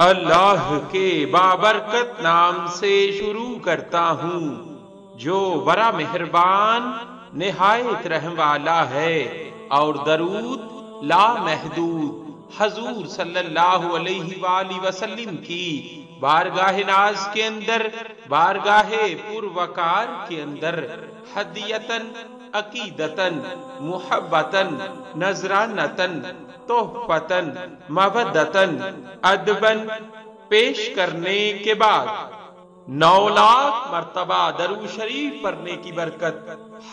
اللہ کے بابرکت نام سے شروع کرتا ہوں جو بڑا مہربان نہایت رحم والا ہے، اور درود لامحدود حضور صلی اللہ علیہ وآلہ وسلم کی بارگاہ ناز کے اندر، بارگاہ پروقار کے اندر ہدیتاً عقیدتاً محبتاً نذرانتاً تحفتاً مودتاً ادباً پیش کرنے کے بعد 9 لاکھ مرتبہ درود شریف پڑھنے کی برکت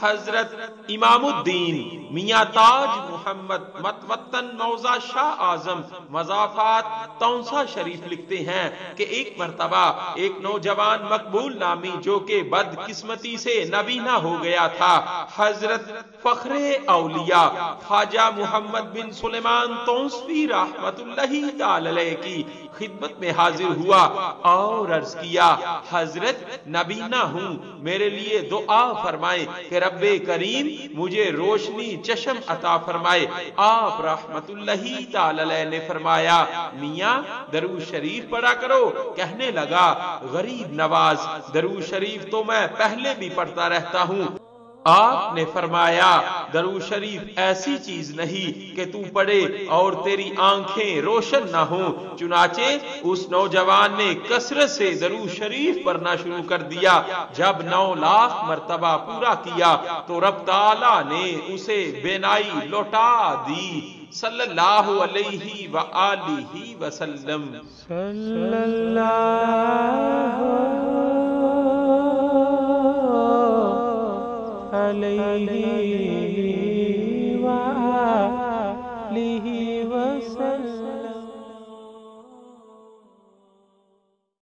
حضرت امام الدین میاں تاج محمد متوطن موضع شاہ اعظم مضافات تونسا شریف لکھتے ہیں کہ ایک مرتبہ ایک نوجوان مقبول نامی جو کہ بدقسمتی سے نابینا ہو گیا تھا، حضرت فخر اولیاء خواجہ محمد بن سلیمان تونسوی رحمت اللہ تعالی علیہ کی خدمت میں حاضر ہوا اور عرض کیا، حضرت نابینا ہوں، میرے لیے دعا فرمائے کہ رب کریم مجھے روشنی چشم عطا فرمائے۔ آپ رحمت اللہ تعالی علیہ نے فرمایا، میاں درود شریف پڑھا کرو۔ کہنے لگا، غریب نواز درود شریف تو میں پہلے بھی پڑھتا رہتا ہوں۔ آپ نے فرمایا، درود شریف ایسی چیز نہیں کہ تو پڑھے اور تیری آنکھیں روشن نہ ہوں۔ چنانچہ اس نوجوان نے کثرت سے درود شریف پڑھنا شروع کر دیا۔ جب 9 لاکھ مرتبہ پورا کیا تو رب تعالی نے اسے بینائی لوٹا دی۔ صلی اللہ علیہ وآلہ وسلم۔ صلی اللہ علیہ وآلہ وسلم۔